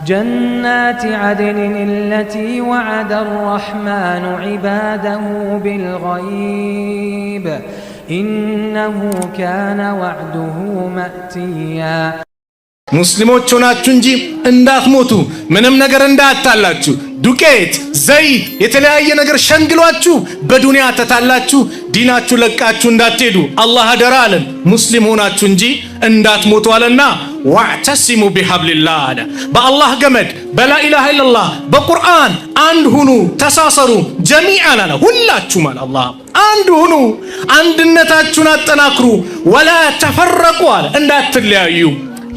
جنات عدن التي وعد الرحمن عباده بالغيب إنه كان وعده مأتيا ሙስሊሞች ሆናችሁ እንጂ እንዳትሞቱ ምንም ነገር እንዳታላችሁ ዱቄት ዘይት የተለያየ ነገር ሸንግሏችሁ በዱንያ ተታላችሁ ዲናችሁ ለቃችሁ እንዳትሄዱ አላህ አደራ አለን። ሙስሊም ሆናችሁ እንጂ እንዳትሞቱ አለና ወዕተሲሙ ቢሐብሊላህ አለ። በአላህ ገመድ በላኢላሃ ኢላላህ በቁርአን አንድ ሁኑ ተሳሰሩ ጀሚዓን አለ። ሁላችሁም አለ አላህ አንድ ሁኑ አንድነታችሁን አጠናክሩ ወላ ተፈረቁ አለ። እንዳትለያዩ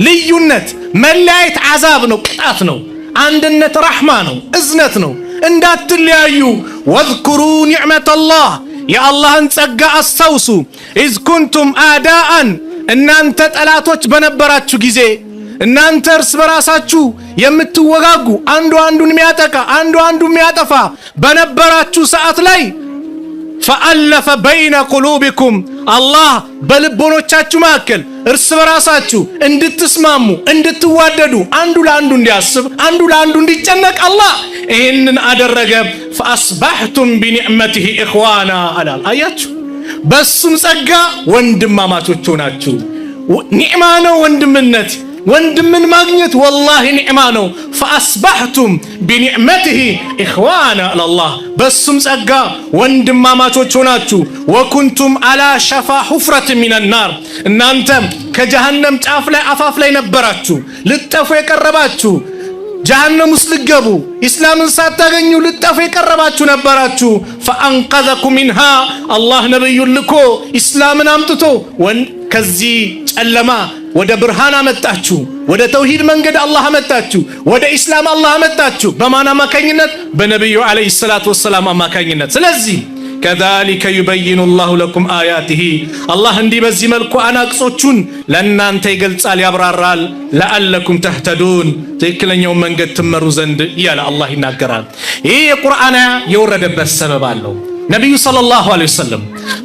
ልዩነት መለያየት አዛብ ነው ቅጣት ነው። አንድነት ረህማ ነው እዝነት ነው። እንዳትለያዩ ወዝኩሩ ኒዕመተላህ የአላህን ጸጋ አስታውሱ ኢዝ ኩንቱም አዳአን እናንተ ጠላቶች በነበራችሁ ጊዜ እናንተ እርስ በራሳችሁ የምትወጋጉ አንዱ አንዱን የሚያጠቃ አንዱ አንዱን የሚያጠፋ በነበራችሁ ሰዓት ላይ ፈአለፈ በይነ ቁሉቢኩም አላህ በልቦኖቻችሁ መካከል እርስ በራሳችሁ እንድትስማሙ እንድትዋደዱ አንዱ ለአንዱ እንዲያስብ አንዱ ለአንዱ እንዲጨነቅ አላህ ይህንን አደረገ። ፈአስባህቱም ቢኒዕመቲሂ ኢኽዋና አላል። አያችሁ በሱም ጸጋ ወንድማማቾች ሆናችሁ። ኒዕማ ነው ወንድምነት ወንድምን ማግኘት ወላሂ ኒዕማ ነው። ፈአስባህቱም ቢኒዕመቲሂ ኢኽዋና አላህ በሱም ጸጋ ወንድማማቾች ሆናችሁ። ወኩንቱም አላ ሸፋ ሁፍረት ሚነናር እናንተ ከጀሃነም ጫፍ ላይ አፋፍ ላይ ነበራችሁ ልጠፉ የቀረባችሁ ጀሃነም ውስጥ ልገቡ ኢስላምን ሳታገኙ ልጠፉ የቀረባችሁ ነበራችሁ። ፈአንቀዘኩም ሚንሃ አላህ ነብዩን ልኮ ኢስላምን አምጥቶ ከዚህ ጨለማ ወደ ብርሃን አመጣችሁ። ወደ ተውሂድ መንገድ አላህ አመጣችሁ። ወደ ኢስላም አላህ አመጣችሁ። በማን አማካኝነት? በነብዩ አለይሂ ሰላቱ ወሰላም አማካኝነት። ስለዚህ ከዛሊከ ዩበይኑ ላሁ ለኩም አያቲሂ አላህ እንዲህ በዚህ መልኩ አናቅጾቹን ለእናንተ ይገልጻል ያብራራል። ለአለኩም ተህተዱን ትክክለኛውን መንገድ ትመሩ ዘንድ እያለ አላህ ይናገራል። ይህ የቁርአን የወረደበት ሰበብ አለው። ነቢዩ ሰለላሁ ዐለይሂ ወሰለም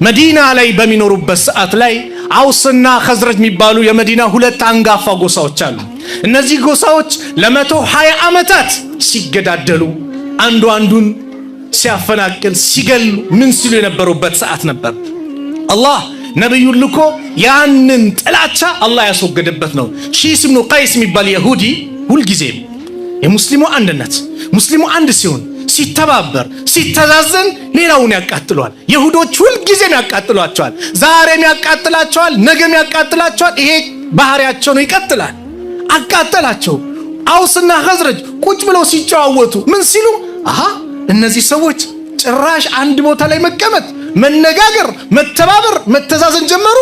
መዲና ላይ በሚኖሩበት ሰዓት ላይ አውስና ኸዝረጅ የሚባሉ የመዲና ሁለት አንጋፋ ጎሳዎች አሉ። እነዚህ ጎሳዎች ለ120 ዓመታት ሲገዳደሉ አንዱ አንዱን ሲያፈናቅል ሲገሉ ምን ሲሉ የነበሩበት ሰዓት ነበር። አላህ ነብዩን ልኮ ያንን ጥላቻ አላህ ያስወገደበት ነው። ሺስ ኢብኑ ቀይስ የሚባል ይሁዲ ሁልጊዜም የሙስሊሙ አንድነት ሙስሊሙ አንድ ሲሆን ሲተባበር ሲተዛዘን ሌላውን ያቃጥሏል። ይሁዶች ሁልጊዜም ያቃጥሏቸዋል። ዛሬም ያቃጥላቸዋል፣ ነገም ያቃጥላቸዋል። ይሄ ባህሪያቸው ነው፣ ይቀጥላል። አቃጠላቸው። አውስና ኸዝረጅ ቁጭ ብለው ሲጨዋወቱ ምን ሲሉ እነዚህ ሰዎች ጭራሽ አንድ ቦታ ላይ መቀመጥ መነጋገር መተባበር መተዛዘን ጀመሩ።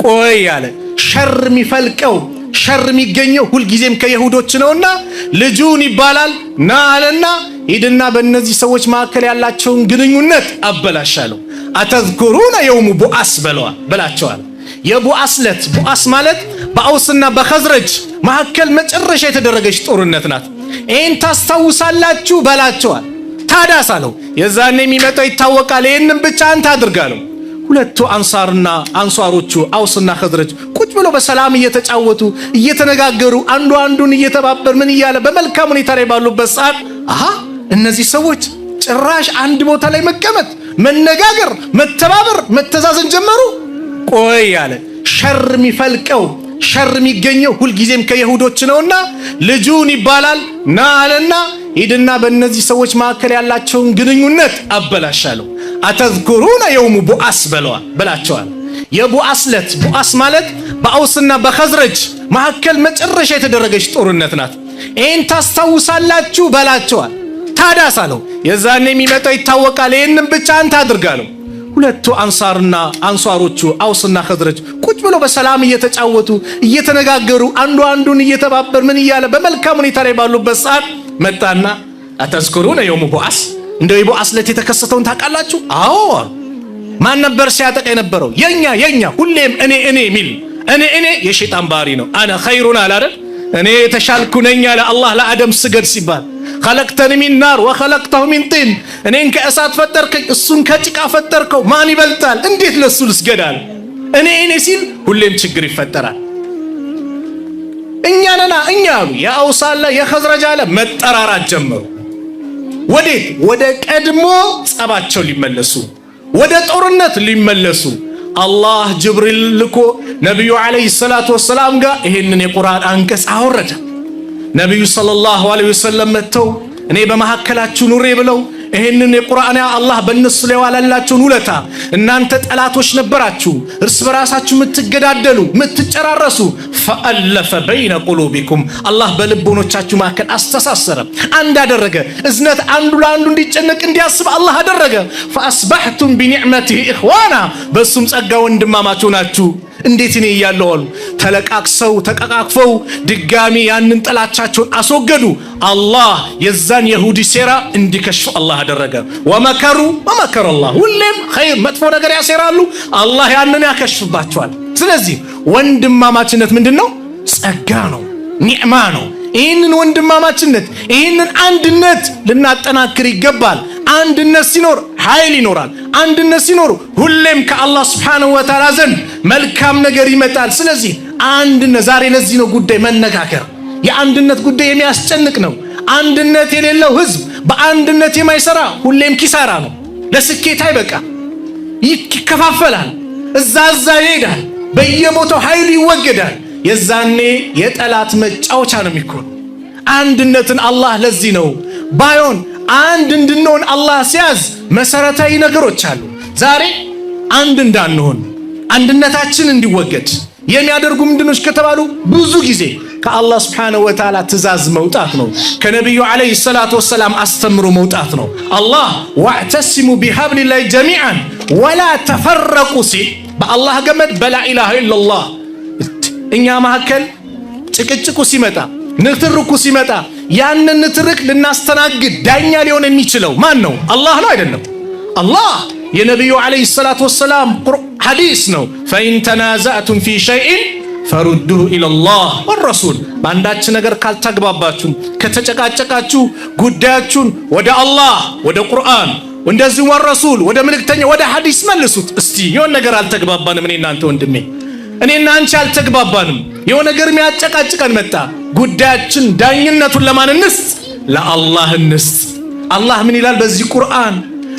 ቆይ ያለ ሸር የሚፈልቀው ሸር የሚገኘው ሁልጊዜም ከይሁዶች ነውና ልጁን ይባላል ና አለና ሂድና በእነዚህ ሰዎች መካከል ያላቸውን ግንኙነት አበላሻለሁ። አተዝኩሩነ የውሙ ቡአስ በላቸዋል። የቡአስ ዕለት ቡአስ ማለት በአውስና በኸዝረጅ መካከል መጨረሻ የተደረገች ጦርነት ናት። ይህን ታስታውሳላችሁ በላቸዋል። ታዳስ አለው የዛኔ የሚመጣው ይታወቃል። ይህንን ብቻ አንተ አድርጋለሁ። ሁለቱ አንሷሮቹ አውስና ኸዝረጅ ቁጭ ብለው በሰላም እየተጫወቱ እየተነጋገሩ አንዱ አንዱን እየተባበር ምን እያለ በመልካም ሁኔታ ላይ ባሉበት ሰዓት እነዚህ ሰዎች ጭራሽ አንድ ቦታ ላይ መቀመጥ መነጋገር መተባበር መተዛዘን ጀመሩ። ቆይ ያለ ሸር የሚፈልቀው ሸር የሚገኘው ሁልጊዜም ከይሁዶች ነውና ልጁን ይባላል ና አለና ሂድና በእነዚህ ሰዎች መካከል ያላቸውን ግንኙነት አበላሻለሁ። አተዝኩሩነ የውሙ ቡአስ በላቸዋል። የቡአስ ዕለት ቡአስ ማለት በአውስና በኸዝረጅ መካከል መጨረሻ የተደረገች ጦርነት ናት። ይህን ታስታውሳላችሁ በላቸዋል። ታዳስ አለው የዛኔ የሚመጣው ይታወቃል። ይህንን ብቻ አንተ አድርጋለሁ። ሁለቱ አንሷሮቹ አውስና ኸዝረጅ ቁጭ ብለው በሰላም እየተጫወቱ እየተነጋገሩ አንዱ አንዱን እየተባበር ምን እያለ በመልካም ሁኔታ ላይ ባሉበት ሰዓት መጣና አተዝኩሩነ የውሙ ቡአስ እንደው የቡአስ ዕለት የተከሰተውን ታውቃላችሁ? አዎ። ማን ነበር ሲያጠቃ የነበረው? የኛ ሁሌም እኔ ሚል እኔ የሸይጣን ባህሪ ነው። አና ኸይሩን አላረ እኔ የተሻልኩ ነኝ አለ አላህ ለአደም ስገድ ሲባል خلقتني من نار وخلقته من طين እኔን ከእሳት ፈጠርከኝ እሱን ከጭቃ ፈጠርከው ማን ይበልጣል? እንዴት ለሱ ልስገዳል? እኔ ሲል ሁሌም ችግር ይፈጠራል። እኛ ነና እኛ አሉ። የአውስ አለ የኸዝረጅ አለ መጠራራት ጀመሩ። ወዴት? ወደ ቀድሞ ጸባቸው ሊመለሱ፣ ወደ ጦርነት ሊመለሱ። አላህ ጅብሪል ልኮ ነቢዩ ዓለይሂ ሰላቱ ወሰላም ጋር ይህንን የቁርአን አንቀጽ አወረደ። ነቢዩ ሰለላሁ ዐለይሂ ወሰለም መጥተው እኔ በመካከላችሁ ኑሬ ብለው ይህንን የቁርአን አላህ በእነሱ ላይ ዋላላችሁን ውለታ፣ እናንተ ጠላቶች ነበራችሁ፣ እርስ በራሳችሁ የምትገዳደሉ የምትጨራረሱ፣ ፈአለፈ በይነ ቁሉቢኩም አላህ በልቦኖቻችሁ መካከል አስተሳሰረ፣ አንድ አደረገ። እዝነት አንዱ ለአንዱ እንዲጨነቅ እንዲያስብ አላህ አደረገ። ፈአስበሕቱም ቢኒዕመቲሂ ኢኽዋና በሱም ጸጋ ወንድማማች ናችሁ። እንዴት እኔ እያለሁ አሉ ተለቃቅሰው ተቀቃቅፈው ድጋሚ ያንን ጥላቻቸውን አስወገዱ። አላህ የዛን የሁዲ ሴራ እንዲከሽፍ አላህ አደረገ። ወመከሩ ወመከረ አላህ። ሁሌም ኸይር መጥፎ ነገር ያሴራሉ፣ አላህ ያንን ያከሽፍባቸዋል። ስለዚህ ወንድማማችነት ምንድነው? ጸጋ ነው፣ ኒዕማ ነው። ይህንን ወንድማማችነት ይህንን አንድነት ልናጠናክር ይገባል። አንድነት ሲኖር ኃይል ይኖራል። አንድነት ሲኖር ሁሌም ከአላህ Subhanahu Wa Ta'ala ዘንድ መልካም ነገር ይመጣል። ስለዚህ አንድነት ዛሬ ለዚህ ነው ጉዳይ መነጋገር። የአንድነት ጉዳይ የሚያስጨንቅ ነው። አንድነት የሌለው ህዝብ በአንድነት የማይሰራ ሁሌም ኪሳራ ነው። ለስኬት አይበቃ፣ ይከፋፈላል፣ እዛ ይሄዳል፣ በየቦታው ኃይሉ ይወገዳል። የዛኔ የጠላት መጫወቻ ነው የሚሆነው። አንድነትን አላህ ለዚህ ነው ባዮን አንድ እንድንሆን አላህ ሲያዝ መሰረታዊ ነገሮች አሉ። ዛሬ አንድ እንዳንሆን አንድነታችን እንዲወገድ የሚያደርጉ ምንድነው ከተባሉ ብዙ ጊዜ ከአላህ Subhanahu Wa Ta'ala ትእዛዝ መውጣት ነው። ከነብዩ አለይሂ ሰላቱ ወሰላም አስተምሮ መውጣት ነው። አላህ ወዕተሲሙ ቢሐብሊላሂ ጀሚዓን ወላ ተፈረቁ ሲል በአላህ ገመድ በላ ኢላሃ ኢላላህ እኛ መካከል ጭቅጭቁ ሲመጣ ንትርኩ ሲመጣ ያንን ንትርክ ልናስተናግድ ዳኛ ሊሆን የሚችለው ማን ነው? አላህ ነው አይደለም? አላህ የነብዩ አለይሂ ሰላቱ ወሰላም ሐዲስ ነው። ፈኢን ተናዛዕቱም ፊ ሸይኢን ፈሩዱሁ ኢለላህ ወረሱል። በአንዳች ነገር ካልተግባባችሁ ከተጨቃጨቃችሁ ጉዳያችሁን ወደ አላህ ወደ ቁርአን እንደዚህ ወረሱል ወደ መልእክተኛ ወደ ሐዲስ መልሱት። እስቲ የሆነ ነገር አልተግባባንም እኔ እናንተ ወንድሜ እኔና አንቺ አልተግባባንም፣ የሆነ ነገር የሚያጨቃጭቀን መጣ። ጉዳያችን ዳኝነቱን ለማን እንስጥ? ለአላህ እንስጥ። አላህ ምን ይላል በዚህ ቁርአን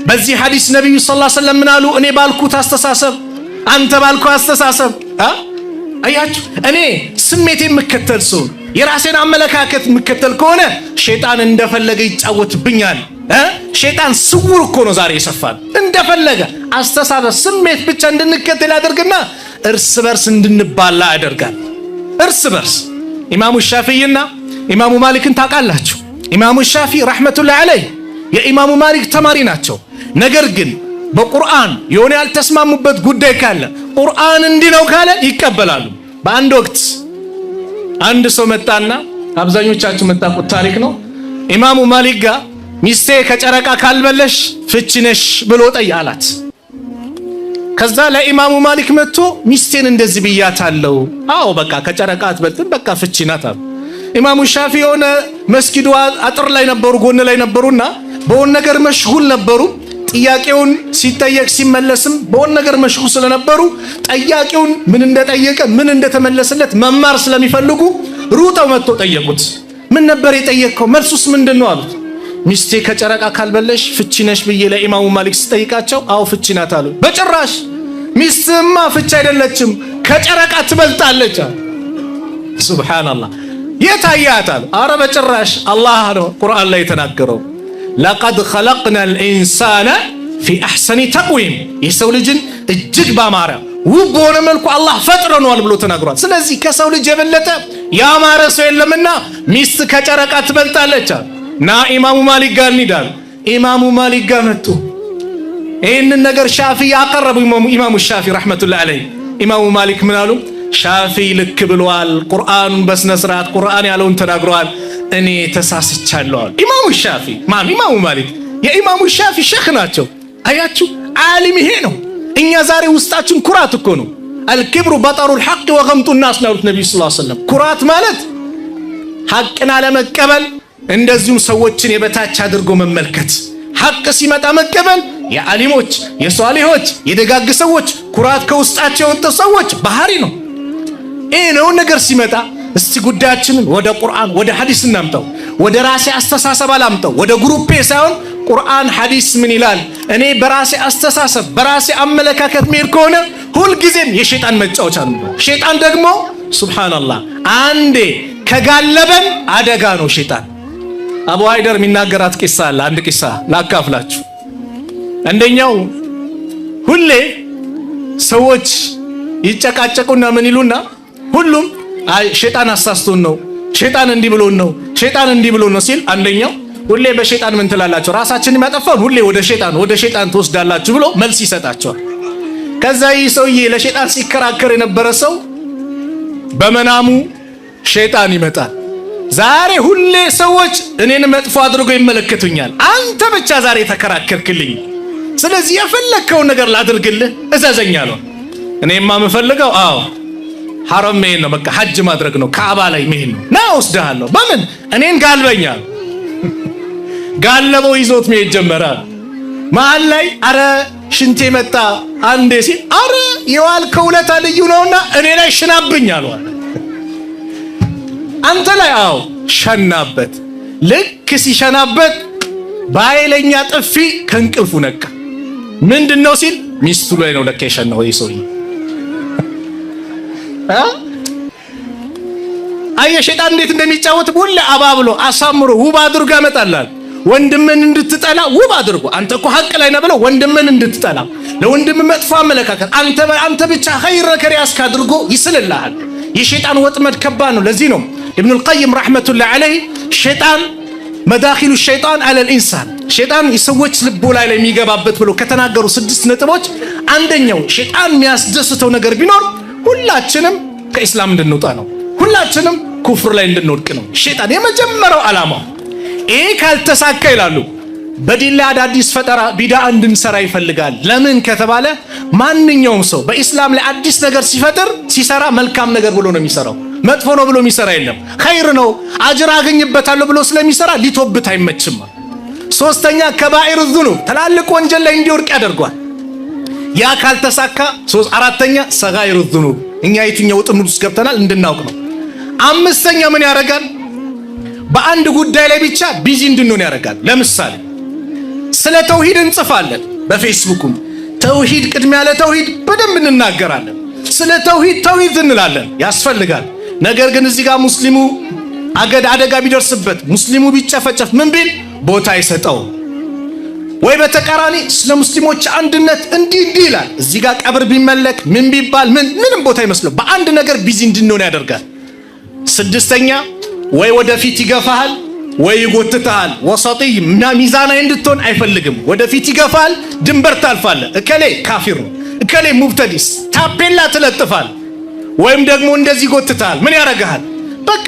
በዚህ ሐዲስ? ነብዩ ሰለላሁ ዐለይሂ ወሰለም ምን አሉ? እኔ ባልኩት አስተሳሰብ አንተ ባልኩት አስተሳሰብ አያችሁ፣ እኔ ስሜቴ የምከተል ሰው የራሴን አመለካከት የምከተል ከሆነ ሸይጣን እንደፈለገ ይጫወትብኛል። ሸይጣን ስውር እኮ ነው ዛሬ የሰፋን። እንደፈለገ አስተሳሰብ ስሜት ብቻ እንድንከተል ያደርግና እርስ በርስ እንድንባላ ያደርጋል። እርስ በርስ ኢማሙ ሻፊዒና ኢማሙ ማሊክን ታውቃላችሁ? ኢማሙ ሻፊዒ ረሕመቱላሂ ዐለይህ የኢማሙ ማሊክ ተማሪ ናቸው። ነገር ግን በቁርአን የሆነ ያልተስማሙበት ጉዳይ ካለ ቁርአን እንዲህ ነው ካለ ይቀበላሉ። በአንድ ወቅት አንድ ሰው መጣና አብዛኞቻችሁ መጣቁት ታሪክ ነው። ኢማሙ ማሊክ ጋር ሚስቴ ከጨረቃ ካልበለሽ ፍቺ ነሽ ብሎ ጠይቃላት። ከዛ ለኢማሙ ማሊክ መጥቶ ሚስቴን እንደዚህ ብያታለሁ፣ አዎ በቃ ከጨረቃ አትበልጥም በቃ ፍቺ ናት አሉ። ኢማሙ ሻፊዒ የሆነ መስጊዱ አጥር ላይ ነበሩ፣ ጎን ላይ ነበሩና በሆነ ነገር መሽጉል ነበሩ። ጥያቄውን ሲጠየቅ ሲመለስም በሆነ ነገር መሽጉል ስለነበሩ ጠያቂውን ምን እንደጠየቀ ምን እንደተመለሰለት መማር ስለሚፈልጉ ሩጠው መጥቶ ጠየቁት። ምን ነበር የጠየቀው? መልሱስ ምንድነው አሉት። ሚስቴ ከጨረቃ ካልበለሽ ፍቺ ነሽ ብዬ ለኢማሙ ማሊክ ስጠይቃቸው አው ፍቺ ናት አሉ። በጭራሽ ሚስትማ ፍቺ አይደለችም ከጨረቃ ትበልጣለች። ሱብሃንአላህ የታያት አሉ። አረ በጭራሽ አላህ ነው ቁርአን ላይ የተናገረው ለቀድ ኸለቅናል ኢንሳነ ፊ አሕሰኒ ተቅዊም የሰው ልጅን እጅግ ባማረ ውብ በሆነ መልኩ አላህ ፈጥረነዋል ብሎ ተናግሯል። ስለዚህ ከሰው ልጅ የበለጠ ያማረ ሰው የለምና ሚስት ከጨረቃ ትበልጣለች አሉ። ና ኢማሙ ማሊክ ጋር እንሂዳለን። ኢማሙ ማሊክ ጋር መጡ። ይህንን ነገር ሻፊዒ ያቀረቡ ኢማሙ ሻፊዒ ረሕመቱላሂ ዐለይህ ኢማሙ ማሊክ ምን አሉ? ሻፊዒ ልክ ብለዋል፣ ቁርአኑን በስነ ስርዓት ቁርአን ያለውን ተናግረዋል፣ እኔ ተሳስቻለሁ አሉ። ኢማሙ ሻፊዒ ማን? ኢማሙ ማሊክ የኢማሙ ሻፊዒ ሼኽ ናቸው። አያችሁ ዓሊም ይሄ ነው። እኛ ዛሬ ውስጣችን ኩራት እኮ ነው። አልክብሩ በጠሩል ሐቅ ወገምጡ ናስ ነው ነብዩ ሰለላሁ ዐለይሂ ወሰለም። ኩራት ማለት ሐቅን አለመቀበል እንደዚሁም ሰዎችን የበታች አድርጎ መመልከት። ሐቅ ሲመጣ መቀበል የዓሊሞች የሷሊሆች የደጋግ ሰዎች ኩራት ከውስጣቸው የወጣ ሰዎች ባህሪ ነው። ይሄ ነው ነገር ሲመጣ እስቲ ጉዳያችንን ወደ ቁርአን ወደ ሐዲስ እናምጣው። ወደ ራሴ አስተሳሰብ አላምጣው፣ ወደ ግሩፔ ሳይሆን ቁርአን ሐዲስ ምን ይላል? እኔ በራሴ አስተሳሰብ በራሴ አመለካከት መሄድ ከሆነ ሁልጊዜም የሸይጣን መጫወቻ ነው። ሸይጣን ደግሞ ሱብሃንአላህ አንዴ ከጋለበን አደጋ ነው ሸይጣን። አቡ ሃይደር የሚናገራት ቂሳ አለ። አንድ ቂሳ ላካፍላችሁ። አንደኛው ሁሌ ሰዎች ይጨቃጨቁና ምን ይሉና ሁሉም አይ ሸይጣን አሳስቶን ነው፣ ሸይጣን እንዲህ ብሎን ነው፣ ሸይጣን እንዲህ ብሎን ነው ሲል አንደኛው ሁሌ በሸይጣን ምን ትላላችሁ? ራሳችንን የሚያጠፋን ሁሌ ወደ ሸይጣን ትወስዳላችሁ ብሎ መልስ ይሰጣቸዋል። ከዛ ይህ ሰውዬ ለሸይጣን ሲከራከር የነበረ ሰው በመናሙ ሸይጣን ይመጣል። ዛሬ ሁሌ ሰዎች እኔን መጥፎ አድርጎ ይመለከቱኛል፣ አንተ ብቻ ዛሬ ተከራከርክልኝ፣ ስለዚህ የፈለከውን ነገር ላድርግልህ እዘዘኝ አለው። እኔማ የምፈልገው ሐረም መሄድ ነው፣ በቃ ሐጅ ማድረግ ነው፣ ካዕባ ላይ መሄድ ነው። ና ወስደሃለሁ። በምን? እኔን ጋልበኛል። ጋለበው ይዞት መሄድ ጀመረ። መሀል ላይ አረ ሽንቴ መጣ አንዴ ሲል አረ የዋልከው ውለታ ልዩ ነውና እኔ ላይ ሽናብኝ አሏል። አንተ ላይ ሸናበት። ልክ ሲሸናበት በኃይለኛ ጥፊ ከእንቅልፉ ነቃ። ምንድነው ሲል ሚስቱ ላይ ነው ለካ የሸናው ይህ ሰውዬ። አየህ ሸይጣን እንዴት እንደሚጫወት ሁሌ አባብሎ አሳምሮ ውብ አድርጎ ያመጣላል። ወንድምን እንድትጠላ ውብ አድርጎ አንተ እኮ ሐቅ ላይ ነው ብለው ወንድምን እንድትጠላ ለወንድም መጥፎ አመለካከት አንተ ብቻ ኸይር ነገር ያስካ አድርጎ ይስልልሃል። የሸይጣን ወጥመድ ከባድ ነው። ለዚህ ነው ኢብኑል ቀይም ረሕመቱላሂ ዐለይሂ ሸይጣን መዳኺሉ ሸይጣን አለል ኢንሳን ሸይጣን የሰዎች ልቦ ላይ የሚገባበት ብሎ ከተናገሩ 6 ነጥቦች አንደኛው ሸይጣን የሚያስደስተው ነገር ቢኖር ሁላችንም ከኢስላም እንድንወጣ ነው። ሁላችንም ኩፍር ላይ እንድንወድቅ ነው ሸይጣን የመጀመሪያው ዓላማው። ይሄ ካልተሳካ ይላሉ በዲን ላይ አዳዲስ ፈጠራ ቢድዓ እንድንሰራ ይፈልጋል። ለምን ከተባለ ማንኛውም ሰው በኢስላም ላይ አዲስ ነገር ሲሰራ መልካም ነገር ብሎ ነው የሚሰራው፣ መጥፎ ነው ብሎ የሚሰራ የለም። ኸይር ነው አጅር አገኝበታለሁ ብሎ ስለሚሰራ ሊቶብት አይመችም። ሶስተኛ ከባኢር ዙኑብ ትላልቅ ወንጀል ላይ እንዲወድቅ ያደርገዋል። ያ ካልተሳካ አራተኛ ሰጋኢር ዙኑብ እኛ የትኛው ጥምር ውስጥ ገብተናል እንድናውቅ ነው። አምስተኛ ምን ያደርጋል? በአንድ ጉዳይ ላይ ብቻ ቢዚ እንድንሆን ያደርጋል። ለምሳሌ ስለ ተውሂድ እንጽፋለን፣ በፌስቡክም ተውሂድ ቅድሚያ ለተውሂድ በደንብ እንናገራለን። ስለ ተውሂድ እንላለን፣ ያስፈልጋል። ነገር ግን እዚህ ጋር ሙስሊሙ አደጋ ቢደርስበት ሙስሊሙ ቢጨፈጨፍ ምን ቢል ቦታ አይሰጠው። ወይ በተቃራኒ ስለ ሙስሊሞች አንድነት እንዲህ ይላል፣ እዚህ ጋር ቀብር ቢመለክ ምን ቢባል ምንም ቦታ አይመስለው። በአንድ ነገር ቢዚ እንድንሆን ያደርጋል። ስድስተኛ ወይ ወደፊት ይገፋሃል ወይ ይጎትታል። ወሰጢይ ሚዛናዊ እንድትሆን አይፈልግም። ወደፊት ይገፋል፣ ድንበር ታልፋለህ። እከሌ ካፊር ነው፣ እከሌ ሙብተዲስ ታፔላ ትለጥፋል። ወይም ደግሞ እንደዚህ ይጎትታል። ምን ያደርግሃል? በቃ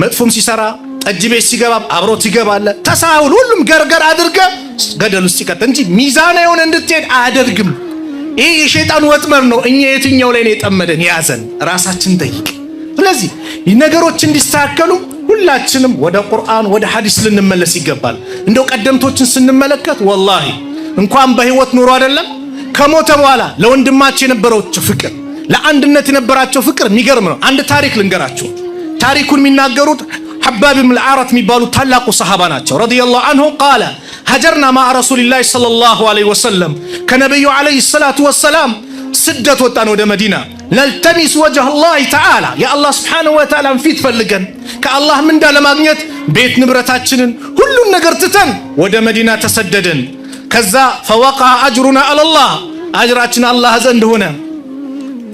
መጥፎም ሲሰራ ጠጅ ቤት ሲገባ አብሮት ይገባል። ተሳሁል ሁሉም ገርገር አድርገ ገደል ውስጥ ይቀጥ እንጂ ሚዛናዊ የሆነ እንድትሄድ አያደርግም። ይህ የሸይጣን ወጥመድ ነው። እኛ የትኛው ላይ ነው የጠመደን? ያዘን ራሳችን ጠይቅ። ስለዚህ ነገሮች እንዲስተካከሉ ሁላችንም ወደ ቁርአን ወደ ሐዲስ ልንመለስ ይገባል። እንደው ቀደምቶችን ስንመለከት ወላሂ እንኳን በህይወት ኑሮ አይደለም ከሞተ በኋላ ለወንድማቸው የነበራቸው ፍቅር፣ ለአንድነት የነበራቸው ፍቅር የሚገርም ነው። አንድ ታሪክ ልንገራችሁ። ታሪኩን የሚናገሩት ሐባብ ብን አልዓረት የሚባሉ ታላቁ ሰሃባ ናቸው ረዲየላሁ ዐንሁ። ቃለ ሀጀርና ማዓ ረሱሊላሂ ሰለላሁ ዐለይሂ ወሰለም ከነብዩ ዐለይሂ ሰላቱ ወሰላም ስደት ወጣን ወደ መዲና። ነልተሚስ ወጅህ አላህ ተዓላ የአላህ ስብሓነሁ ወተዓላ ፊት ፈልገን ከአላህ ምንዳ ለማግኘት ቤት ንብረታችንን ሁሉን ነገር ትተን ወደ መዲና ተሰደድን። ከዛ ፈወቃ አጅሩና አለላህ አጅራችን አላህ ዘንድ ሆነ።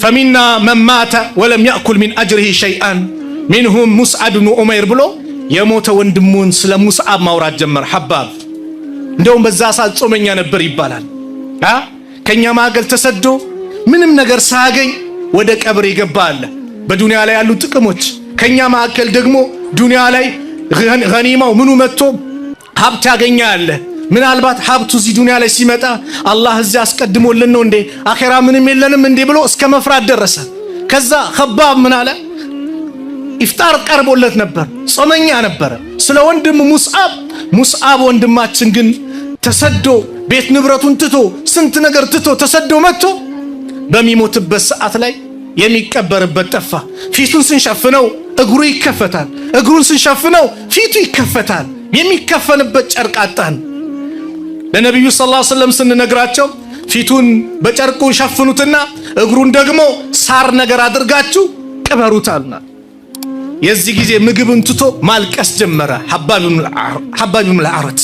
ፈሚና መን ማተ ወለም ያእኩል ሚን አጅሪሂ ሸይአን ሚንሁም ሙስዓብ ብኑ ዑመይር ብሎ የሞተ ወንድሙን ስለ ሙስዓብ ማውራት ጀመር። ሐባብ እንደውም በዛ ሰዓት ጾመኛ ነበር ይባላል። ከኛ ማገል ተሰዶ ምንም ነገር ሳያገኝ ወደ ቀብር የገባ አለ። በዱንያ ላይ ያሉ ጥቅሞች ከኛ ማከል ደግሞ ዱንያ ላይ ገኒማው ምኑ መጥቶ ሀብት ያገኛ አለ። ምናልባት ሀብቱ እዚህ ዱንያ ላይ ሲመጣ አላህ እዚህ አስቀድሞልን ነው እንዴ አኺራ ምንም የለንም እንዴ ብሎ እስከ መፍራት ደረሰ። ከዛ ኸባብ ምን አለ? ኢፍጣር ቀርቦለት ነበር፣ ጾመኛ ነበረ። ስለ ወንድም ሙስዓብ ወንድማችን ግን ተሰዶ ቤት ንብረቱን ትቶ ስንት ነገር ትቶ ተሰዶ መጥቶ በሚሞትበት ሰዓት ላይ የሚቀበርበት ጠፋ። ፊቱን ስንሸፍነው እግሩ ይከፈታል። እግሩን ስንሸፍነው ፊቱ ይከፈታል። የሚከፈንበት ጨርቅ አጣን። ለነብዩ ሰለላሁ ዐለይሂ ወሰለም ስንነግራቸው ፊቱን በጨርቁ ሸፍኑትና እግሩን ደግሞ ሳር ነገር አድርጋችሁ ቅበሩታልና የዚህ ጊዜ ምግብን ትቶ ማልቀስ ጀመረ ሐባብ ኢብኑ አልአረት።